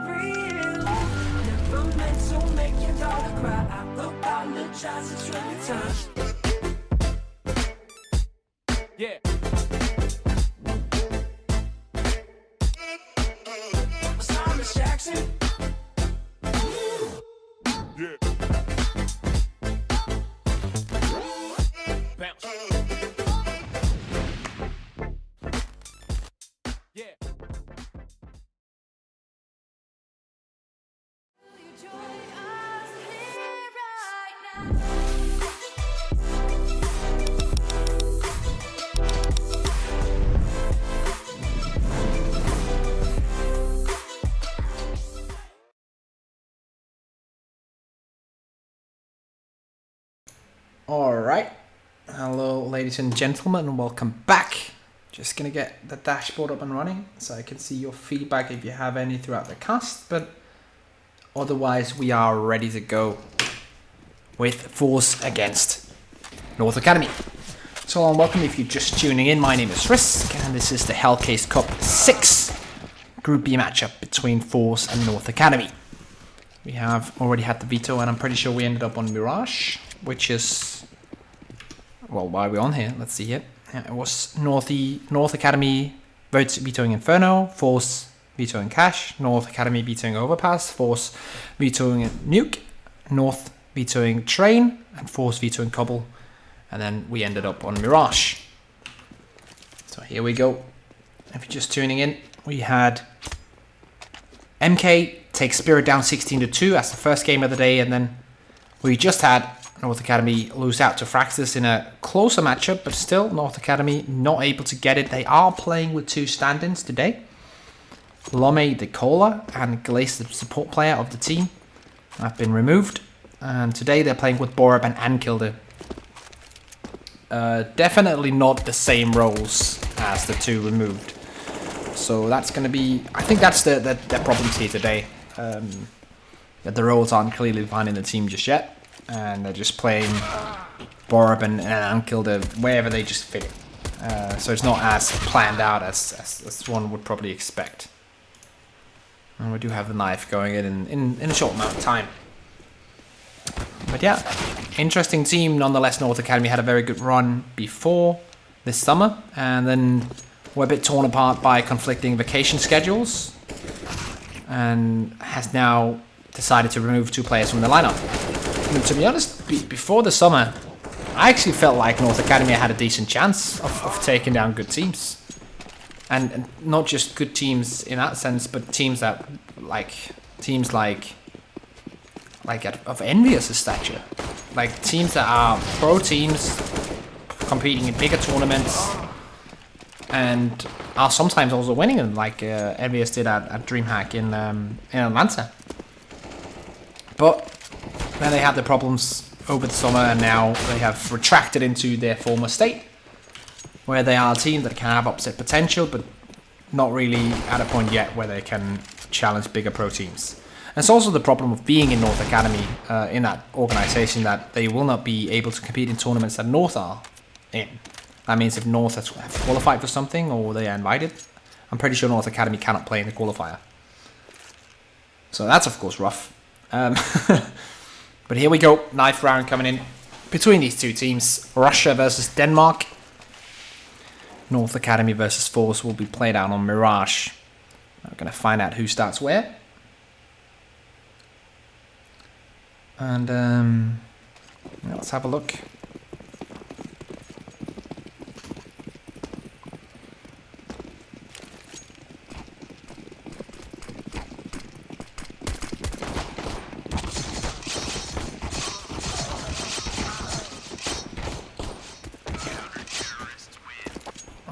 real. Never meant to make your daughter cry. I apologize, it's really time. Yeah. Thomas Jackson. Yeah. Bounce. Yeah. Alright, hello ladies and gentlemen, welcome back. Just gonna get the dashboard up and running so I can see your feedback if you have any throughout the cast, but otherwise we are ready to go with forZe against North Academy. So welcome if you're just tuning in, my name is Risk and this is the Hellcase Cup 6 Group B matchup between forZe and North Academy. We have already had the veto and I'm pretty sure we ended up on Mirage, which is, well, why are we on here? Let's see it. It was North Academy vetoing Inferno, forZe vetoing Cash, North Academy vetoing Overpass, forZe vetoing Nuke, North vetoing Train, and forZe vetoing Cobble. And then we ended up on Mirage. So here we go. If you're just tuning in, we had MK take Spirit down 16-2 as the first game of the day, and then we just had North Academy lose out to Fraxis in a closer matchup, but still North Academy not able to get it. They are playing with two stand-ins today. Lome, the caller, and Glace, the support player of the team, have been removed. And today they're playing with Borab and Ankilde. Definitely not the same roles as the two removed. So that's going to be, I think that's the problems here today. That the roles aren't clearly defined in the team just yet. And they're just playing Borab and Ankilde wherever they just fit it. So it's not as planned out as one would probably expect. And we do have the knife going in a short amount of time. But yeah, interesting team nonetheless. North Academy had a very good run before this summer, and then were a bit torn apart by conflicting vacation schedules, and has now decided to remove two players from the lineup. And to be honest, before the summer, I actually felt like North Academy had a decent chance of taking down good teams. And not just good teams in that sense, but teams that of envious stature. Like teams that are pro teams competing in bigger tournaments and are sometimes also winning them, like Envious did at DreamHack in Atlanta. But then they had the problems over the summer, and now they have retracted into their former state, where they are a team that can have upset potential, but not really at a point yet where they can challenge bigger pro teams. And it's also the problem of being in North Academy, in that organization, that they will not be able to compete in tournaments that North are in. That means if North has qualified for something or they are invited, I'm pretty sure North Academy cannot play in the qualifier. So that's of course rough. But here we go, knife round coming in between these two teams. Russia versus Denmark. North Academy versus forZe will be played out on Mirage. I'm going to find out who starts where. And let's have a look.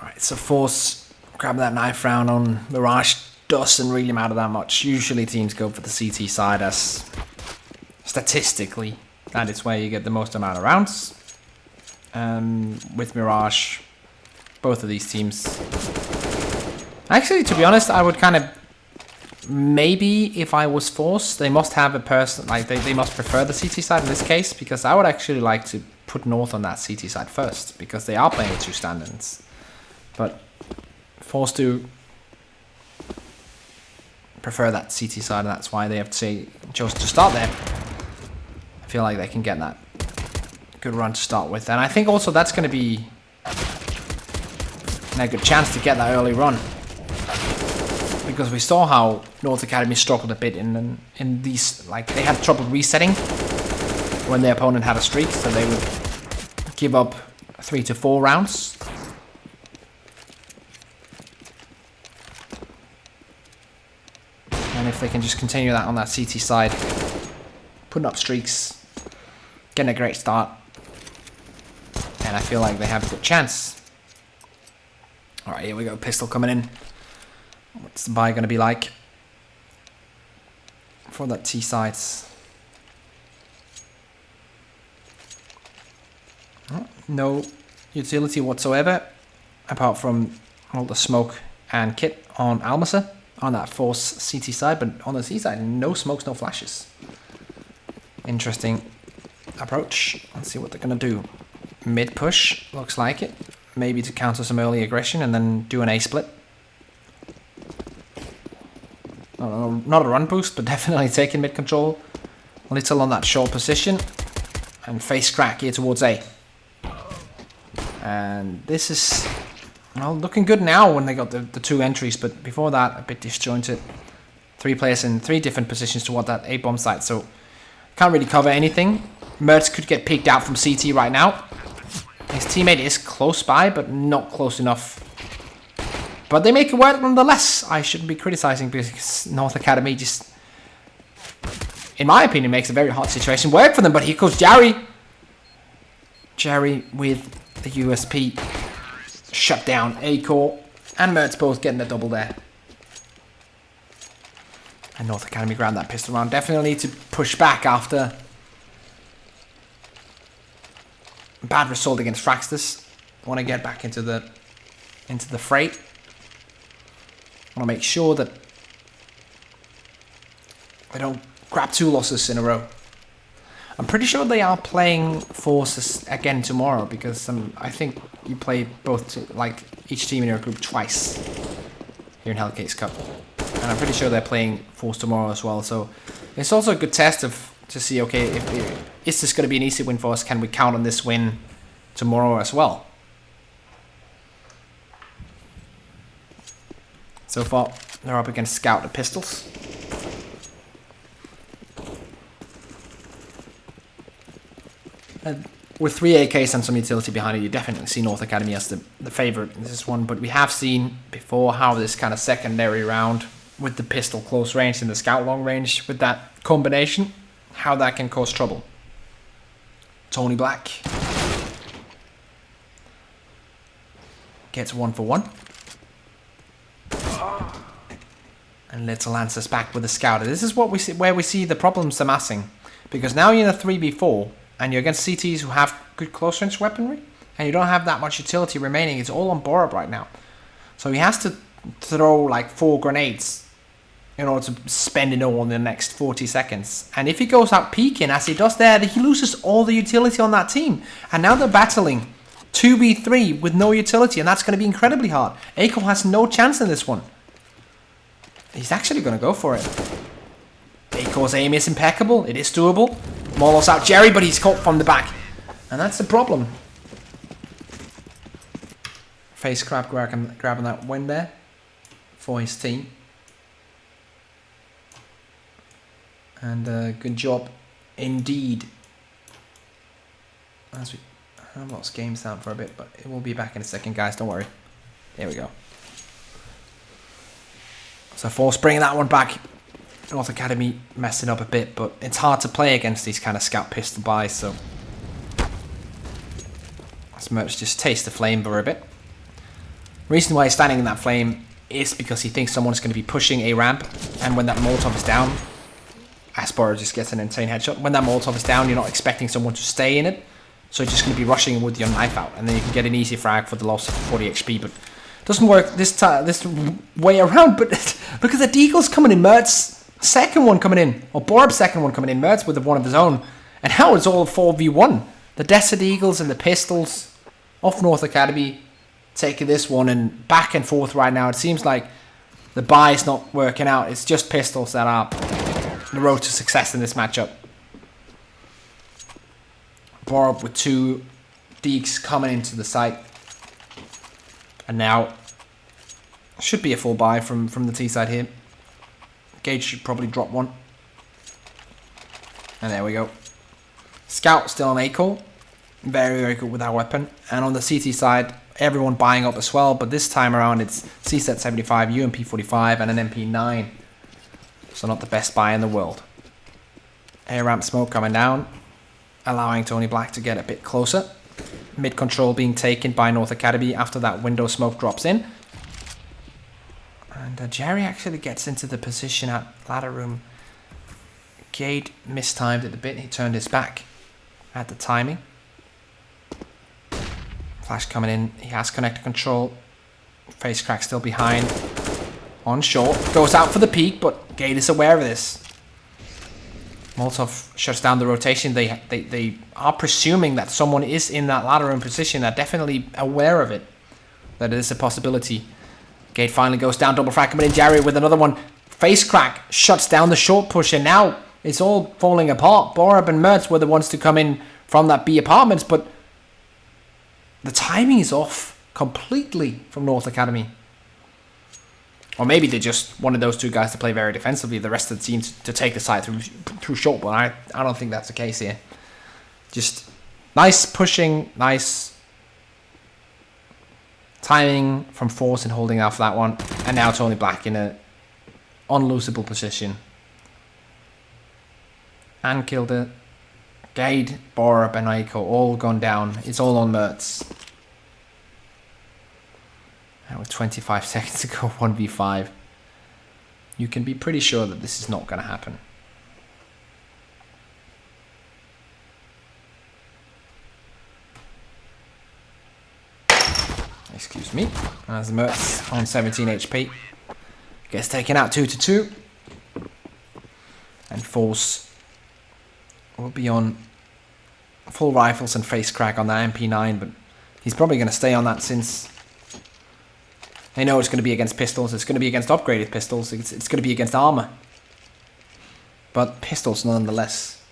Right, so forZe grab that knife round on Mirage. Doesn't really matter that much. Usually teams go for the CT side, as statistically that is where you get the most amount of rounds. With Mirage, both of these teams, actually, to be honest, I would kind of, maybe if I was forZe, they must have a person, like they must prefer the CT side in this case, because I would actually like to put North on that CT side first, because they are playing with two stand-ins. But forZe do prefer that CT side, and that's why they have chosen to start there. I feel like they can get that good run to start with, and I think also that's going to be a good chance to get that early run, because we saw how North Academy struggled a bit in these, like they had trouble resetting when their opponent had a streak, so they would give up 3 to 4 rounds. And if they can just continue that on that CT side, putting up streaks, getting a great start, and I feel like they have a good chance. Alright, here we go, pistol coming in. What's the buy going to be like for that T sides? Oh, no utility whatsoever, apart from all the smoke and kit on Almasa on that force CT side, but on the C side, no smokes, no flashes. Interesting approach. Let's see what they're going to do. Mid push, looks like it. Maybe to counter some early aggression and then do an A split. Not a run boost, but definitely taking mid control. A little on that short position. And face crack here towards A. And this is, well, looking good now when they got the 2 entries, but before that, a bit disjointed. 3 players in 3 different positions toward that A bomb site, so can't really cover anything. Mertz could get peeked out from CT right now. His teammate is close by, but not close enough. But they make it work nonetheless. I shouldn't be criticizing, because North Academy just, in my opinion, makes a very hard situation work for them. But here goes Jerry. Jerry with the USP. Shut down A-Core. And Mertz both getting a double there. And North Academy grabbed that pistol round. Definitely need to push back after bad result against Fraxtus. Want to get back into the fray. Want to make sure that they don't grab 2 losses in a row. I'm pretty sure they are playing forZe again tomorrow, because I think you play like each team in your group twice here in Hellcase Cup, and I'm pretty sure they're playing forZe tomorrow as well. So it's also a good test to see, okay, is this going to be an easy win for us? Can we count on this win tomorrow as well? So far, they're up against Scout and Pistols. With 3 AKs and some utility behind it, you definitely see North Academy as the favorite in this one. But we have seen before how this kind of secondary round with the pistol close range and the Scout long range, with that combination, how that can cause trouble. Tony Black gets 1 for 1. And Little answers back with a Scouter. This is what we see, where we see the problems amassing. Because now you're in a 3v4, and you're against CTs who have good close range weaponry, and you don't have that much utility remaining. It's all on Borup right now. So he has to throw like 4 grenades in order to spend it all in the next 40 seconds. And if he goes out peeking, as he does there, he loses all the utility on that team. And now they're battling 2v3 with no utility, and that's going to be incredibly hard. Aiko has no chance in this one. He's actually going to go for it. Aiko's aim is impeccable. It is doable. Molos out Jerry, but he's caught from the back. And that's the problem. Face Crab grabbing that win there for his team. And good job indeed. I've lost games down for a bit, but it will be back in a second, guys. Don't worry. There we go. So forZe bringing that one back. North Academy messing up a bit, but it's hard to play against these kind of Scout pistol buys, so as Merch just taste the flame for a bit. Reason why he's standing in that flame is because he thinks someone's going to be pushing a ramp, and when that Molotov is down, Aspar just gets an insane headshot. When that Molotov is down, you're not expecting someone to stay in it, so you're just going to be rushing with your knife out, and then you can get an easy frag for the loss of 40 XP, but doesn't work this way around. But look at the Deagles coming in, Mertz. Second one coming in, or Borub's second one coming in, Mertz with one of his own. And now it's all 4v1. The Desert Eagles and the Pistols of North Academy taking this one, and back and forth right now. It seems like The buy is not working out. It's just pistols that are the road to success in this matchup. Borup with 2 Deeks coming into the site. And now should be a full buy from the T side here. Gage should probably drop one. And there we go. Scout still on A-core. Very, very good with that weapon. And on the CT side, everyone buying up as well. But this time around, it's CSET 75, UMP 45, and an MP9. So not the best buy in the world. Air ramp smoke coming down, allowing Tony Black to get a bit closer. Mid control being taken by North Academy after that window smoke drops in. And Jerry actually gets into the position at ladder room. Gade mistimed it a bit. He turned his back at the timing. Flash coming in. He has connector control. Face crack still behind. On short. Goes out for the peak, but Gade is aware of this. Molotov shuts down the rotation. They are presuming that someone is in that ladder room position. They're definitely aware of it. That it is a possibility. Gade finally goes down. Double frag coming in. Jerry with another one. Face crack shuts down the short push. And now it's all falling apart. Borup and Mertz were the ones to come in from that B apartments. But the timing is off completely from North Academy. Or maybe they just wanted those 2 guys to play very defensively. The rest of the team to take the side through short. But I don't think that's the case here. Just nice pushing. Nice timing from forZe and holding out for that one. And now Tony Black in a unlosable position. And killed it. Gade, Borup, and Aiko all gone down. It's all on Mertz. And with 25 seconds to go, 1v5. You can be pretty sure that this is not going to happen. Excuse me. As Mertz on 17 HP. Gets taken out 2-2. And forZe will be on full rifles and face crack on that MP9, but he's probably going to stay on that since they know it's going to be against pistols. It's going to be against upgraded pistols. It's going to be against armor. But pistols nonetheless.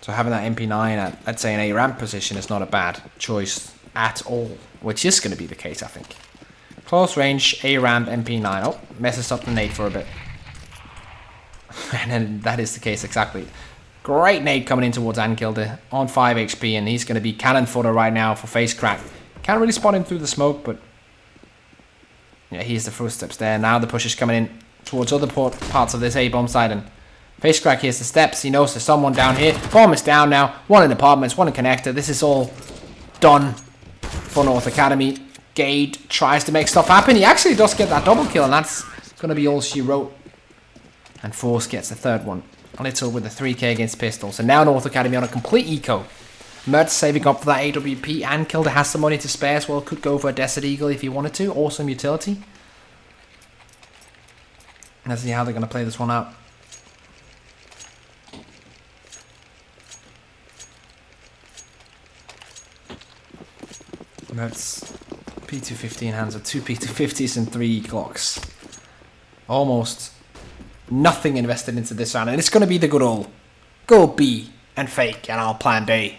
So having that MP9 at, I'd say, an A ramp position is not a bad choice at all, which is going to be the case, I think. Close range, A ramp, MP9. Oh, messes up the nade for a bit. And then that is the case exactly. Great nade coming in towards Ankilde on 5 HP, and he's going to be cannon fodder right now for face crack. Can't really spot him through the smoke, but yeah, he's the first steps there. Now the push is coming in towards other parts of this A bomb side, and face crack hears the steps. He knows there's someone down here. Bomb is down now. One in apartments, one in connector. This is all done for North Academy. Gade tries to make stuff happen. He actually does get that double kill, and that's going to be all she wrote. And forZe gets the third one. Little with the 3k against pistols. And now North Academy on a complete eco. Mertz saving up for that AWP. And Kilda has some money to spare as well. Could go for a Desert Eagle if he wanted to. Awesome utility. Let's see how they're going to play this one out. Mertz P215 hands with 2 P250s and 3 Glocks. Almost nothing invested into this round, and it's going to be the good old go B and fake, and I'll plan B.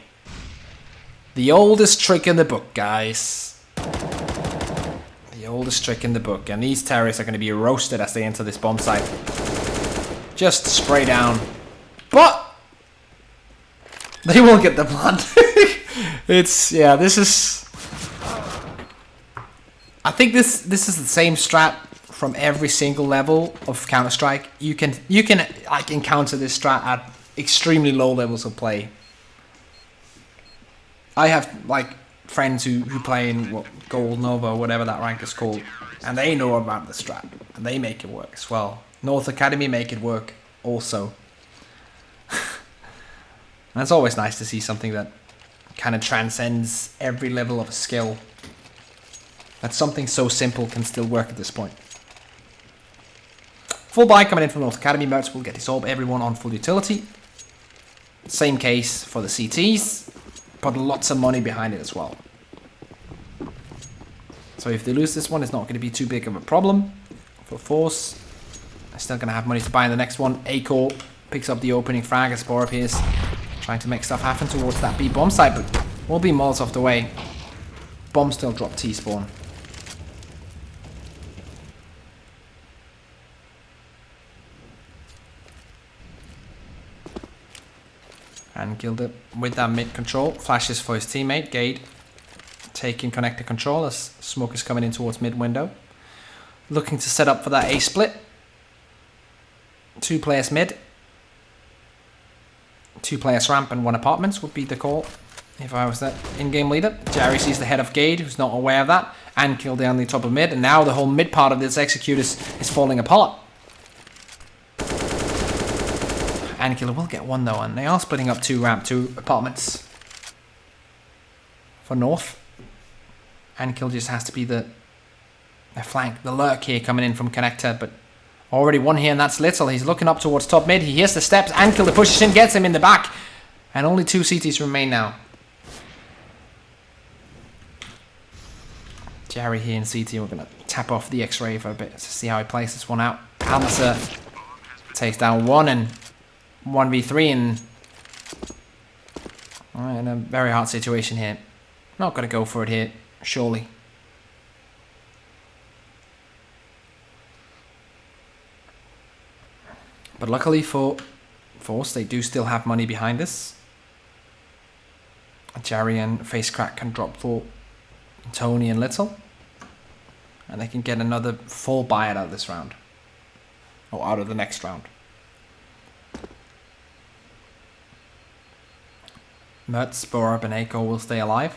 The oldest trick in the book, guys. The oldest trick in the book, and these terrorists are going to be roasted as they enter this bomb site. Just spray down, but they will get the blood. Yeah, this is. I think this is the same strat from every single level of Counter-Strike. You can like encounter this strat at extremely low levels of play. I have like friends who play in Gold Nova or whatever that rank is called, and they know about the strat and they make it work as well. North Academy make it work also. And it's always nice to see something that kind of transcends every level of skill. That something so simple can still work at this point. Full buy coming in from North Academy. Mertz will get his orb. Everyone on full utility. Same case for the CTs. But lots of money behind it as well. So if they lose this one, it's not going to be too big of a problem for forZe. They're still going to have money to buy in the next one. Aco picks up the opening frag as Bor appears, trying to make stuff happen towards that B bomb site, but will be miles off the way. Bomb still drop T-spawn. And Gilda with that mid control. Flashes for his teammate, Gade. Taking connector control as smoke is coming in towards mid window. Looking to set up for that A split. 2 players mid. 2 players ramp and 1 apartments would be the call if I was the in-game leader. Jerry sees the head of Gade, who's not aware of that, and killed down the top of mid, and now the whole mid part of this execute is falling apart. And Killer will get 1 though, and they are splitting up 2 ramp, 2 apartments for North. And Kill just has to be the flank, the lurk here coming in from connector, but already 1 here, and that's Little. He's looking up towards top mid. He hears the steps, and Killer pushes in, gets him in the back, and only 2 CTs remain now. Jerry here in CT, we're going to tap off the X-ray for a bit to see how he plays this one out. Almasa takes down 1 and 1v3 and in a very hard situation here. Not going to go for it here, surely. But luckily for forZe, they do still have money behind this. Jerry and FaceCrack can drop for Tony and Little. And they can get another full buy out of this round. Or out of the next round. Mertz, Borup and Aiko will stay alive.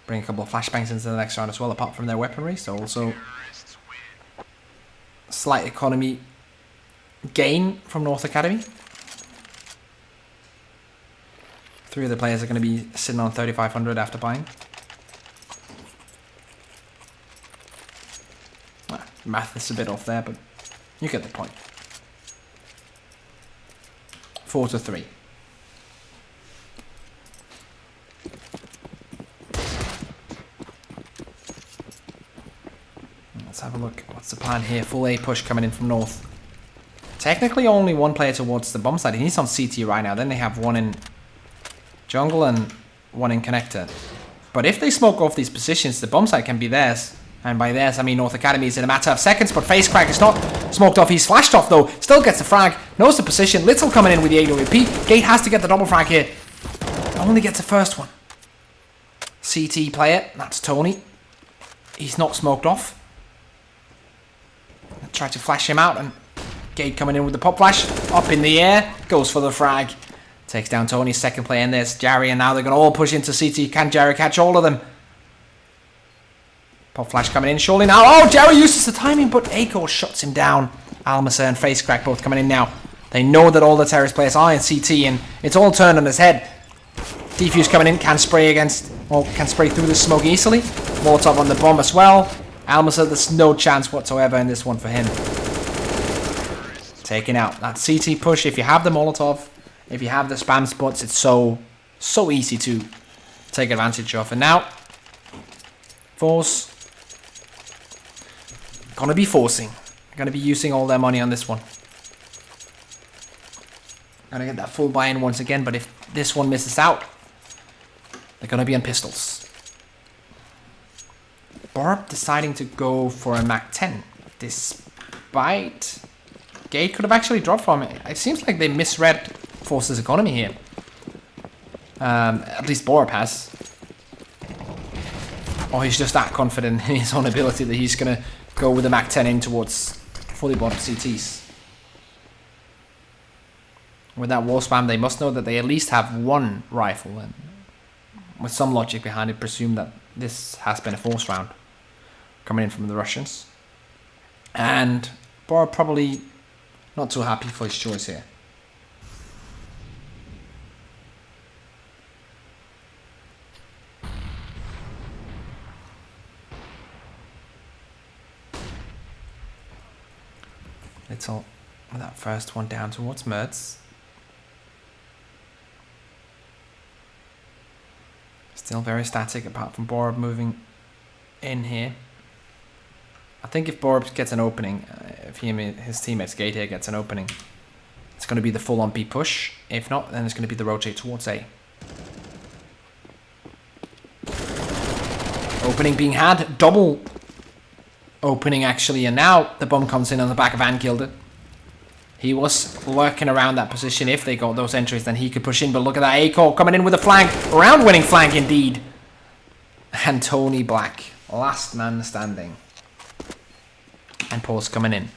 Bring a couple of flashbangs into the next round as well, apart from their weaponry. So also slight economy gain from North Academy. 3 of the players are going to be sitting on 3,500 after buying. Math is a bit off there, but you get the point. 4-3. Let's have a look. What's the plan here? Full A push coming in from North. Technically only 1 player towards the bomb side. He's on CT right now. Then they have 1 in jungle and 1 in connector. But if they smoke off these positions, the bomb side can be theirs. And by theirs, I mean North Academy is in a matter of seconds. But FaceCrack is not smoked off. He's flashed off though. Still gets the frag. Knows the position. Little coming in with the AWP. Gate has to get the double frag here. Only gets the first one. CT player. That's Tony. He's not smoked off. Try to flash him out, and Gate coming in with the pop flash. Up in the air. Goes for the frag. Takes down Tony's second player, and there's Jerry, and now they're going to all push into CT. Can Jerry catch all of them? Pop flash coming in, surely now. Oh, Jerry uses the timing, but Aiko shuts him down. Almasa and FaceCrack both coming in now. They know that all the terrorist players are in CT, and it's all turned on his head. Defuse coming in, can spray against, or can spray through the smoke easily. Molotov on the bomb as well. Almasa, there's no chance whatsoever in this one for him. Taken out. That CT push, if you have the Molotov, if you have the spam spots, it's so easy to take advantage of. And now, forZe. Gonna be forcing. Gonna be using all their money on this one. Gonna get that full buy-in once again, but if this one misses out, they're gonna be on pistols. Barb deciding to go for a Mac 10, despite Gate could have actually dropped from it. It seems like they misread forZe's economy here. At least Borup has. Or he's just that confident in his own ability that he's gonna go with the Mac 10 in towards fully bottom CTs. With that wall spam, they must know that they at least have 1 rifle, and with some logic behind it, presume that this has been a forced round coming in from the Russians. And Borup probably not too happy for his choice here. Little with that first one down towards Mertz. Still very static apart from Borup moving in here. I think if Borup gets an opening, if he and his teammates Gate here gets an opening, it's going to be the full-on B push. If not, then it's going to be the rotate towards A. Opening being had, double opening actually, and now the bomb comes in on the back of Van killed it. He was lurking around that position. If they got those entries, then he could push in, but look at that A-Core coming in with a flank, round-winning flank indeed. And Tony Black, last man standing. And Paul's coming in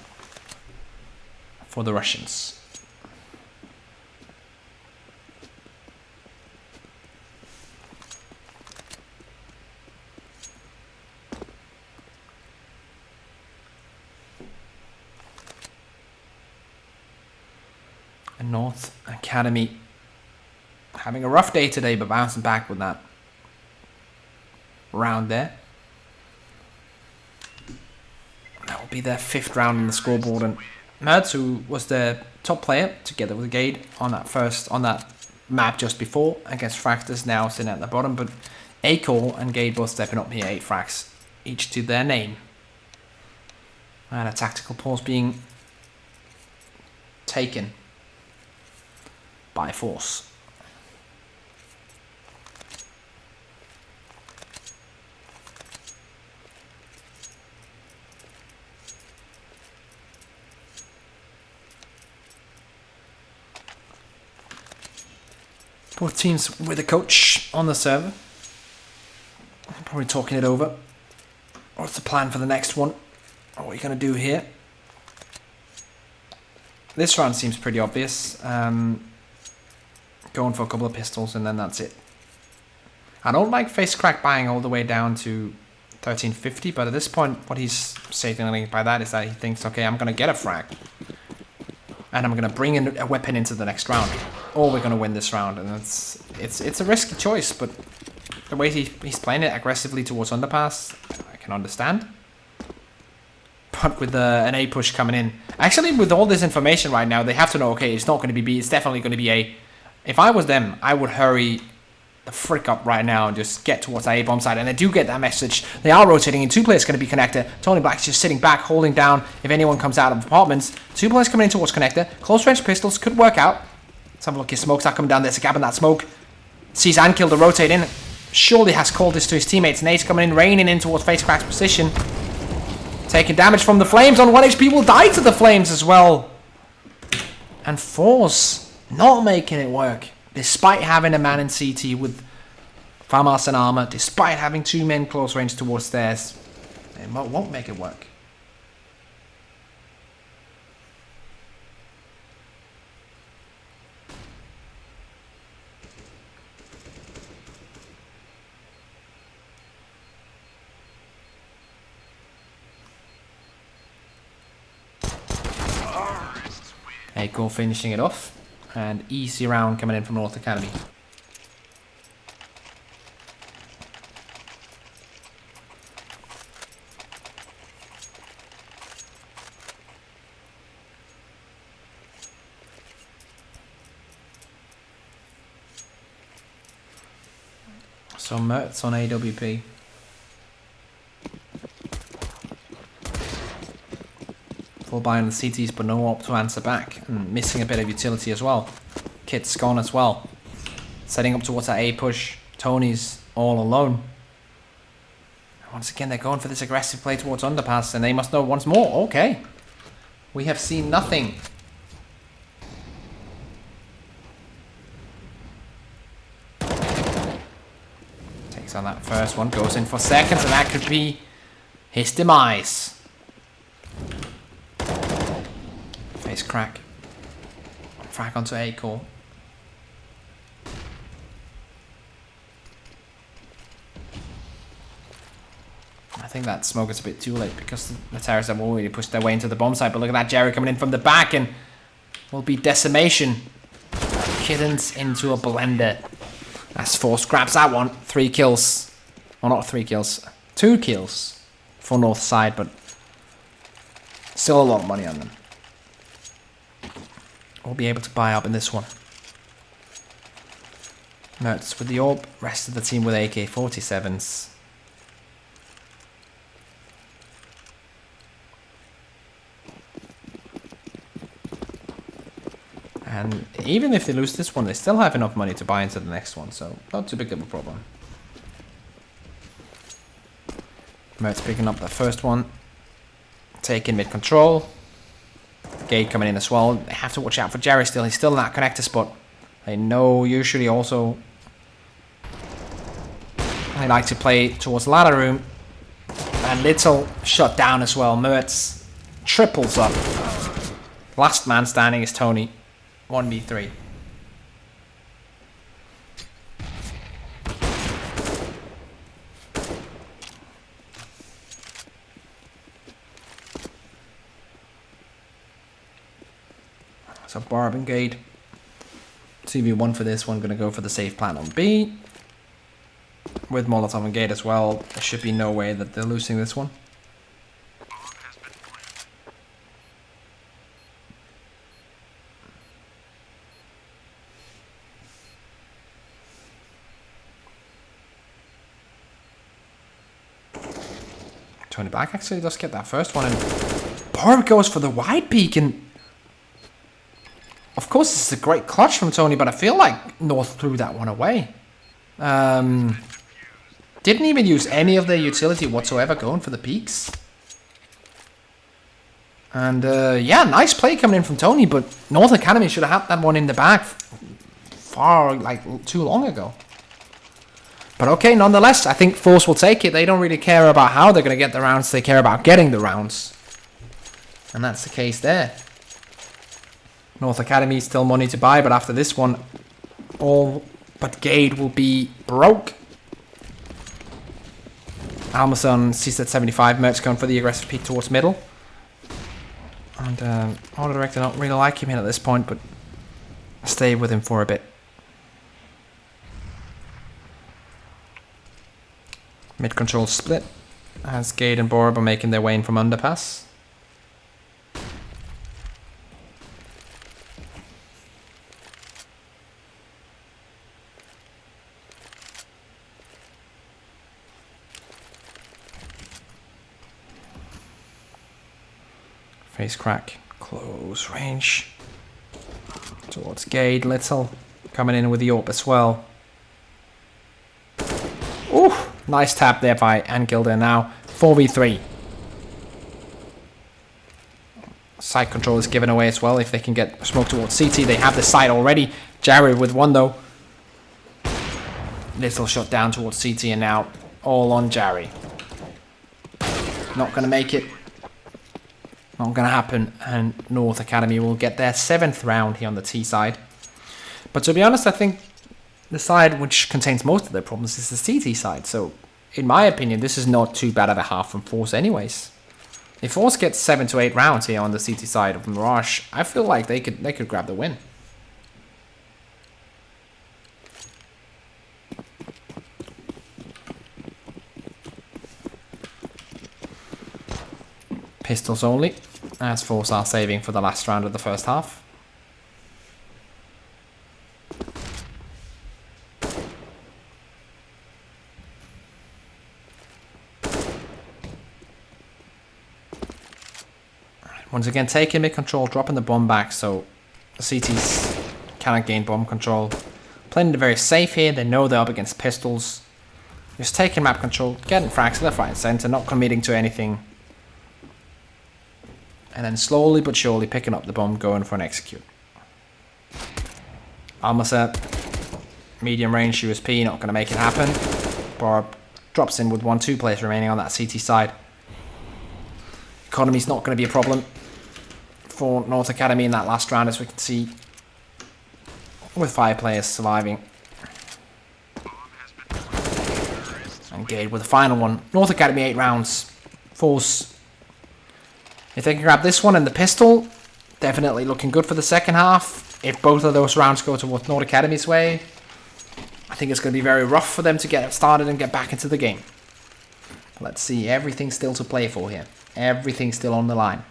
for the Russians. And North Academy having a rough day today, but bouncing back with that round there. That will be their 5th round on the scoreboard, and Mertz, who was the top player together with Gade on that map just before against Fractors, now sitting at the bottom, but Acor and Gade both stepping up here, 8 frags each to their name, and a tactical pause being taken by force. Both teams with a coach on the server. Probably talking it over. What's the plan for the next one? What are we going to do here? This round seems pretty obvious. Going for a couple of pistols and then that's it. I don't like face crack buying all the way down to 1350, but at this point what he's signaling by that is that he thinks, okay, I'm going to get a frag. And I'm going to bring in a weapon into the next round. Or we're going to win this round. And it's a risky choice, but the way he's playing it aggressively towards underpass, I can understand. But with an A push coming in. Actually, with all this information right now, they have to know, okay, it's not going to be B, it's definitely going to be A. If I was them, I would hurry the frick up right now and just get towards that A bomb side. And they do get that message. They are rotating in. 2 players going to be connector. Tony Black's just sitting back, holding down if anyone comes out of apartments. 2 players coming in towards connector. Close range pistols could work out. Let's have a look. His smoke's not coming down. There's a gap in that smoke. Sees Ankill to rotate in. Surely has called this to his teammates. Nate's coming in, raining in towards Face Crack's position. Taking damage from the flames. On 1 HP will die to the flames as well. And forZe not making it work. Despite having a man in CT with FAMAS and armor. Despite having 2 men close range towards stairs. It won't make it work. Acor finishing it off, and easy round coming in from North Academy. So Mertz on AWP. Full buy on the CTs, but no op to answer back. And missing a bit of utility as well. Kit's gone as well. Setting up towards that A push. Tony's all alone. Once again, they're going for this aggressive play towards underpass, and they must know once more. Okay. We have seen nothing. Takes on that first one, goes in for seconds, and that could be his demise. Face crack. Frag onto Acor. I think that smoke is a bit too late because the terrorists have already pushed their way into the bomb site. But look at that, Jerry coming in from the back, and will be decimation. Kittens into a blender. That's forZe grabs that one. 3 kills. Well, not 3 kills. 2 kills for North side, but still a lot of money on them. We'll be able to buy up in this one. Mertz with the orb. Rest of the team with AK-47s. And even if they lose this one, they still have enough money to buy into the next one, so not too big of a problem. Mert's picking up the first one. Taking mid control. Gate coming in as well. They have to watch out for Jerry still. He's still in that connector spot. They know usually also I like to play towards ladder room. And Little shut down as well. Mertz triples up. Last man standing is Tony. 1v3. So Barb and Gade. 2v1 for this one. Gonna go for the safe plan on B. With Molotov and Gate as well. There should be no way that they're losing this one. Tony Black actually does get that first one, and Barb goes for the wide peak, and of course this is a great clutch from Tony, but I feel like North threw that one away. Didn't even use any of their utility whatsoever going for the peaks. And yeah, nice play coming in from Tony, but North Academy should have had that one in the bag far, like, too long ago. But okay, nonetheless, I think forZe will take it. They don't really care about how they're going to get the rounds. They care about getting the rounds. And that's the case there. North Academy still money to buy, but after this one, all but Gade will be broke. Almason sees that 75. Mertz going for the aggressive peek towards middle. And Auto Director don't really like him in at this point, but stay with him for a bit. Mid control split as Gade and Borb are making their way in from underpass. Face crack, close range towards Gade. Little coming in with the AWP as well. Ooh, nice tap there by Angilder. Now 4v3. Side control is given away as well if they can get smoke towards CT. They have the side already. Jerry with one though. Little shot down towards CT, and now all on Jerry. Not going to make it. Not going to happen, and North Academy will get their 7th round here on the T side. But to be honest, I think the side which contains most of their problems is the CT side. So, in my opinion, this is not too bad of a half from forZe anyways. If forZe gets 7 to 8 rounds here on the CT side of Mirage, I feel like they could grab the win. Pistols only, as forZe are saving for the last round of the first half. Once again, taking mid control, dropping the bomb back, so the CTs cannot gain bomb control. Playing it very safe here, they know they're up against pistols. Just taking map control, getting frags left, right and center, not committing to anything. And then slowly but surely picking up the bomb, going for an execute. Almost medium range USP, not going to make it happen. Barb drops in with 1-2 players remaining on that CT side. Economy's not going to be a problem for North Academy in that last round, as we can see, with 5 players surviving. And Gade with the final one. North Academy 8 rounds. forZe, if they can grab this one and the pistol, definitely looking good for the second half. If both of those rounds go towards North Academy's way, I think it's going to be very rough for them to get started and get back into the game. Let's see, everything's still to play for here. Everything's still on the line.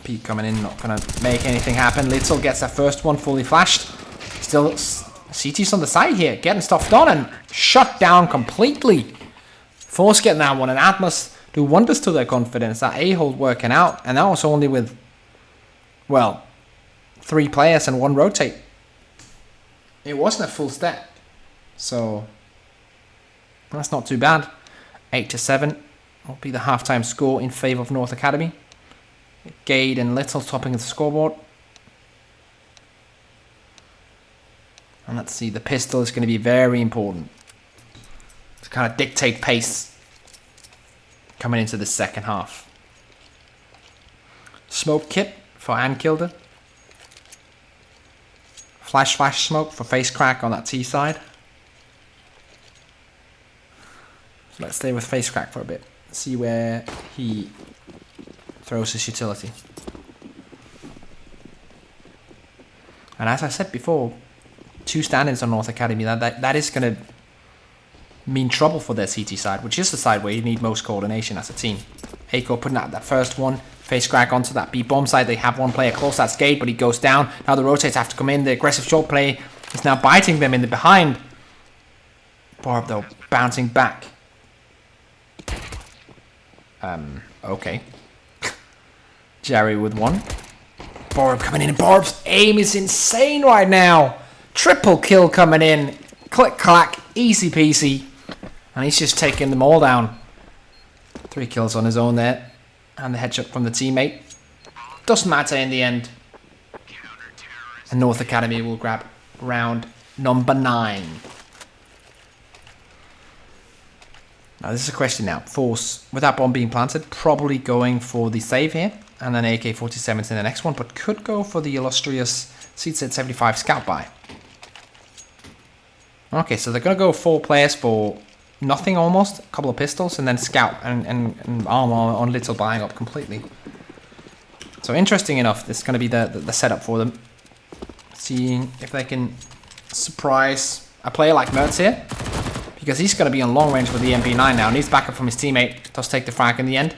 Peak coming in, not going to make anything happen. Little gets that first one fully flashed. Still CT's on the side here, getting stuff done and shut down completely. forZe getting that one, and that must do wonders to their confidence. That A-hold working out, and that was only with, well, 3 players and 1 rotate. It wasn't a full stat, so that's not too bad. 8-7 will be the halftime score in favor of North Academy. Gade and Little topping the scoreboard. And let's see, the pistol is going to be very important to kind of dictate pace coming into the second half. Smoke kit for Ankilder. Flash smoke for Face Crack on that T side. So let's stay with Face Crack for a bit. See where he throws his utility. And as I said before, 2 stand-ins on North Academy, that is going to mean trouble for their CT side, which is the side where you need most coordination as a team. Aiko putting out that first one, Face Crack onto that B-bomb side. They have one player close, that's Gade, but he goes down. Now the rotates have to come in. The aggressive short play is now biting them in the behind. Barb, though, bouncing back. Okay. Jerry with one. Barb coming in, and Barb's aim is insane right now. Triple kill coming in. Click, clack, easy peasy. And he's just taking them all down. 3 kills on his own there. And the headshot from the teammate. Doesn't matter in the end. And North Academy will grab round number 9. Now this is a question now. forZe, with that bomb being planted, probably going for the save here. And then AK-47's in the next one. But could go for the illustrious CZ75 scout buy. Okay, so they're going to go 4 players for nothing almost. A couple of pistols and then scout and armor on Little buying up completely. So interesting enough, this is going to be the setup for them. Seeing if they can surprise a player like Mertz here. Because he's going to be on long range with the MP9 now. Needs backup from his teammate. Does take the frag in the end.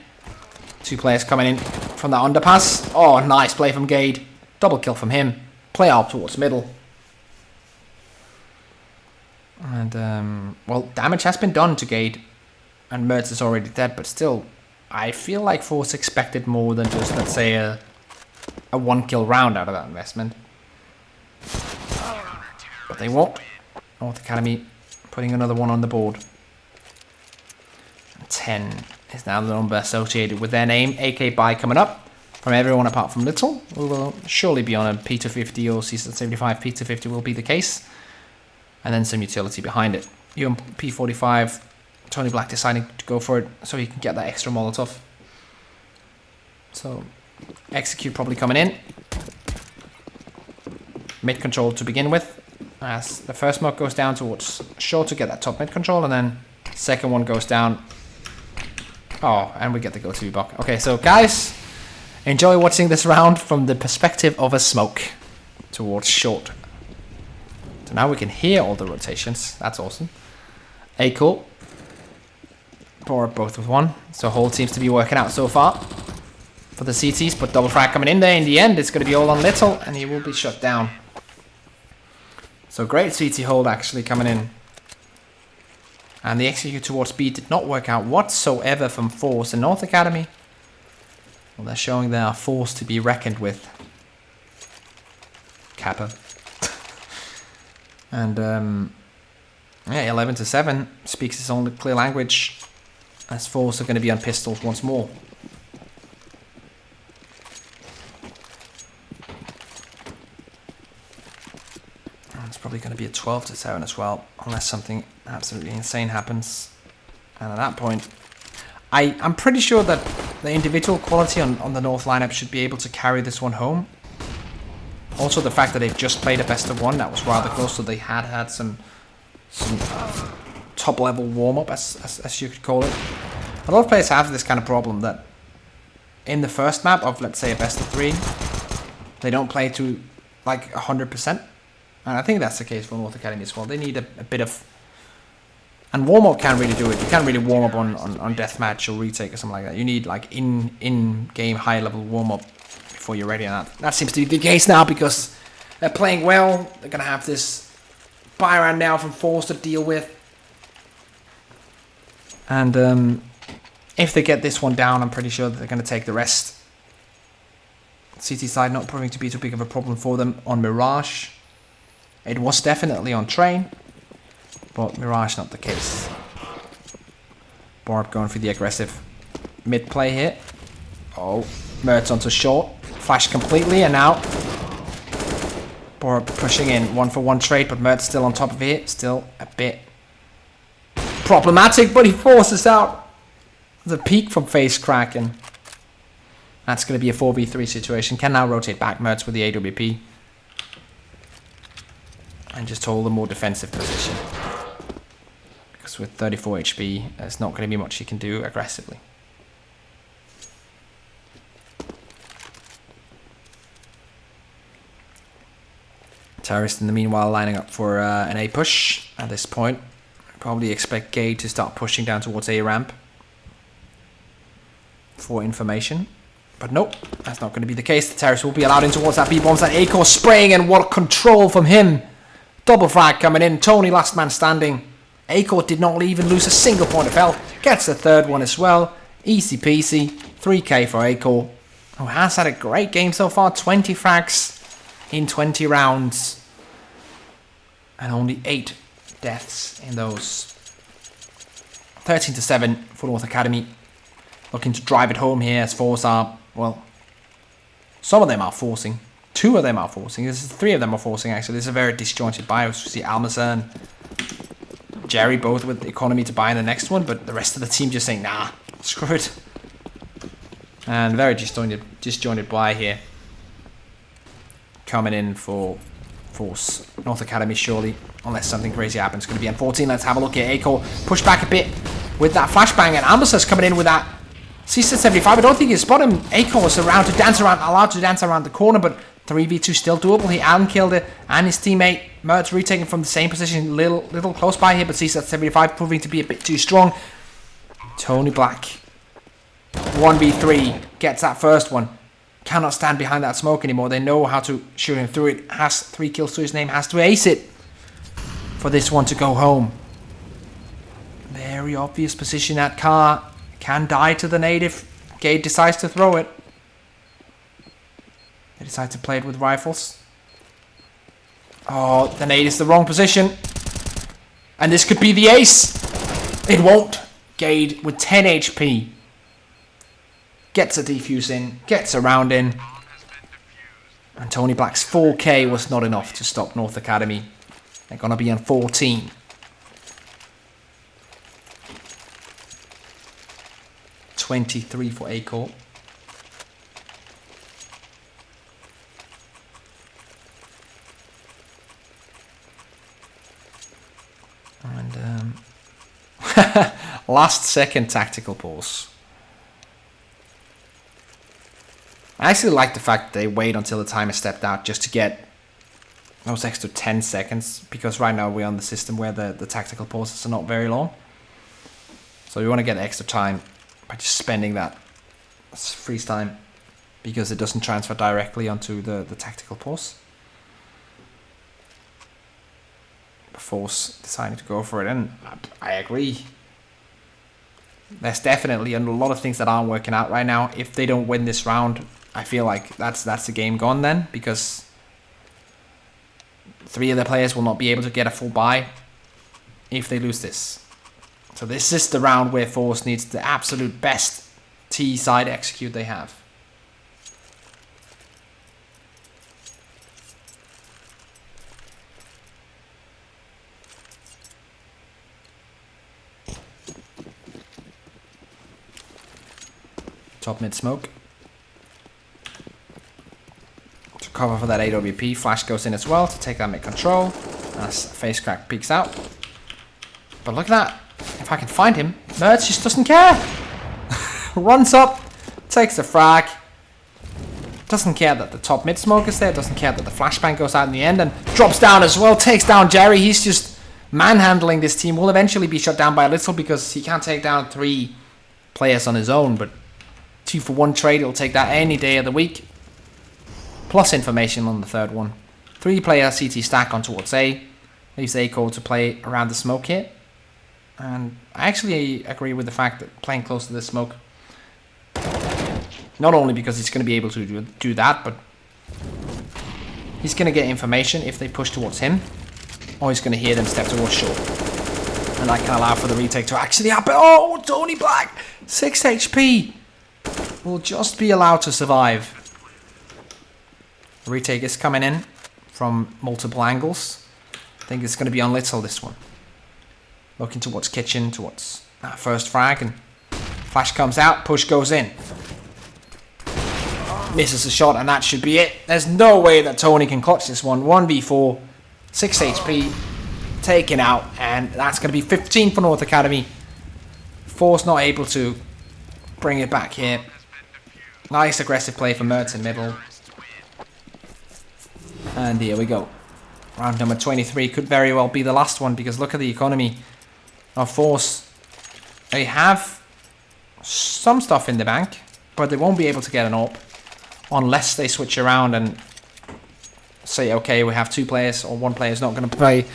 2 players coming in from the underpass. Oh, nice play from Gade. Double kill from him. Play up towards middle. And, well, damage has been done to Gade. And Mertz is already dead. But still, I feel like forZe expected more than just, let's say, a 1-kill round out of that investment. But they won't. North Academy putting another one on the board. 10 is now the number associated with their name. AK buy coming up from everyone apart from Little, who will surely be on a P250 or CZ75. P250 will be the case. And then some utility behind it. P45, Tony Black deciding to go for it so he can get that extra Molotov. So, Execute probably coming in. Mid control to begin with. As the first smoke goes down towards short to get that top mid control, and then second one goes down. Oh, and we get the go-to block. Okay, so guys, enjoy watching this round from the perspective of a smoke towards short. So now we can hear all the rotations. That's awesome. Cool. Both with one. So whole seems to be working out so far for the CTs, but double frag coming in there. In the end, it's going to be all on Little, and he will be shut down. So great CT hold actually coming in. And the execute towards B did not work out whatsoever from forZe and North Academy. Well, they're showing they are forced to be reckoned with. Kappa. And yeah, 11-7 speaks its own clear language. As forZe are going to be on pistols once more. It's probably going to be a 12-7 as well, unless something absolutely insane happens. And at that point, I'm pretty sure that the individual quality on the North lineup should be able to carry this one home. Also, the fact that they've just played a best of 1, that was rather close, so they had some top level warm up, as you could call it. A lot of players have this kind of problem that in the first map of, let's say, a best of 3, they don't play to like 100%. And I think that's the case for North Academy as well. They need a bit of... And warm-up can't really do it. You can't really warm up on deathmatch or retake or something like that. You need like in-game high-level warm-up before you're ready. And that seems to be the case now because they're playing well. They're going to have this buy around now from forZe to deal with. And if they get this one down, I'm pretty sure that they're going to take the rest. CT side not proving to be too big of a problem for them on Mirage. It was definitely on Train, but Mirage not the case. Barb going for the aggressive mid play here. Oh, Mertz onto short. Flash completely, and now Barb pushing in. 1-for-1 trade, but Mertz still on top of it. Still a bit problematic, but he forces out the peak from face cracking. That's going to be a 4v3 situation. Can now rotate back Mertz with the AWP. And just hold a more defensive position. Because with 34 HP, there's not going to be much he can do aggressively. Terrorist in the meanwhile lining up for an A push at this point. Probably expect Gade to start pushing down towards A ramp for information. But nope, that's not going to be the case. The Terrorist will be allowed in towards that B-bombs. That A-core spraying, and what control from him. Double frag coming in. Tony last man standing. A-core did not even lose a single point of health. Gets the third one as well. Easy peasy. 3k for A-core. Who has had a great game so far. 20 frags in 20 rounds. And only 8 deaths in those. 13-7 for North Academy. Looking to drive it home here as forZe are, well, some of them are forcing. 2 of them are forcing. 3 of them are forcing, actually. This is a very disjointed buy. We see Almasa and Jerry both with the economy to buy in the next one, but the rest of the team just saying, nah, screw it. And very disjointed buy here. Coming in for forZe. North Academy, surely, unless something crazy happens. It's going to be M14. Let's have a look here. A-core push back a bit with that flashbang, and Almasa's coming in with that C-75. I don't think you spot him. A-core was allowed to dance around the corner, but 3v2 still doable. He killed it, and his teammate Mertz retaking from the same position, little close by here, but C-75 proving to be a bit too strong. Tony Black 1v3 gets that first one. Cannot stand behind that smoke anymore. They know how to shoot him through it. Has 3 kills to his name. Has to ace it for this one to go home. Very obvious position. That car can die to the native. Gade decides to throw it. They decide to play it with rifles. Oh, the nade is the wrong position. And this could be the ace. It won't. Gade with 10 HP. Gets a defuse in. Gets a round in. And Tony Black's 4k was not enough to stop North Academy. They're going to be on 14. $23 for A-core. And last second tactical pause. I actually like the fact that they wait until the timer stepped out just to get those extra 10 seconds, because right now we're on the system where the tactical pauses are not very long. So we want to get extra time by just spending that freeze time, because it doesn't transfer directly onto the tactical pause. forZe deciding to go for it, and I agree. There's definitely a lot of things that aren't working out right now. If they don't win this round, I feel like that's the game gone then, because 3 of the players will not be able to get a full buy if they lose this. So this is the round where forZe needs the absolute best T side execute they have. Top mid smoke. To cover for that AWP. Flash goes in as well to take that mid control. As face crack peeks out. But look at that. If I can find him, Mertz just doesn't care. Runs up, takes the frag. Doesn't care that the top mid smoke is there. Doesn't care that the flashbang goes out in the end. And drops down as well. Takes down Jerry. He's just manhandling this team. Will eventually be shut down by a little because he can't take down 3 players on his own. But 2-for-1 trade, he'll take that any day of the week. Plus information on the third one. 3-player CT stack on towards A. Leaves Aco to play around the smoke here. And I actually agree with the fact that playing close to the smoke, not only because he's going to be able to do that, but he's going to get information if they push towards him, or he's going to hear them step towards short. And that can allow for the retake to actually happen. Oh, Tony Black, 6 HP, will just be allowed to survive. The retake is coming in from multiple angles. I think it's going to be on Little, this one. Looking towards kitchen, towards first frag, and flash comes out, push goes in. Misses a shot, and that should be it. There's no way that Tony can clutch this one. 1v4, 6 HP, taken out, and that's going to be 15 for North Academy. forZe not able to bring it back here. Nice aggressive play for Mertz in middle. And here we go. Round number 23 could very well be the last one, because look at the economy of forZe. They have some stuff in the bank, but they won't be able to get an AWP unless they switch around and say, okay, we have 2 players, or 1 player is not going to play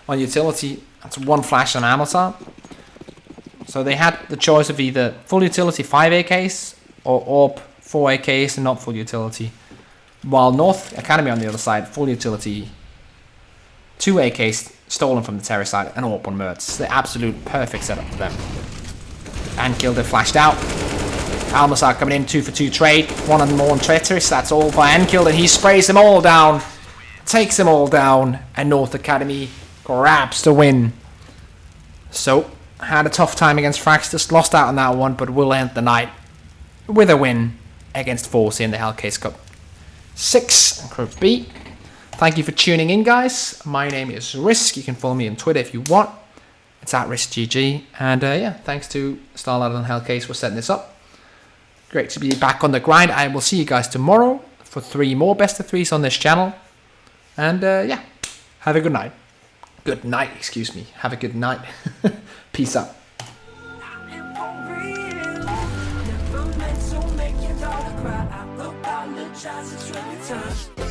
on utility. That's 1 flash on Amazon. So they had the choice of either full utility 5 AKs or AWP 4 AKs and not full utility. While North Academy on the other side, full utility 2 AKs stolen from the terrace side and AWP on Mertz. It's the absolute perfect setup for them. And Kilder flashed out. Almazar coming in, 2 for 2 trade. 1 on more on Treacherous. That's all for Ankilled, and he sprays them all down. Takes them all down. And North Academy grabs the win. So, had a tough time against Fraxtus. Lost out on that one, but will end the night with a win against forZe in the Hellcase Cup. 6 in Group B. Thank you for tuning in, guys. My name is Risk. You can follow me on Twitter if you want. It's at RiskGG. And yeah, thanks to Starladder and Hellcase for setting this up. Great to be back on the grind. I will see you guys tomorrow for 3 more best of 3s on this channel. And yeah, have a good night. Good night, excuse me. Have a good night. Peace out. Never meant to make your daughter cry. I apologize, it's really time.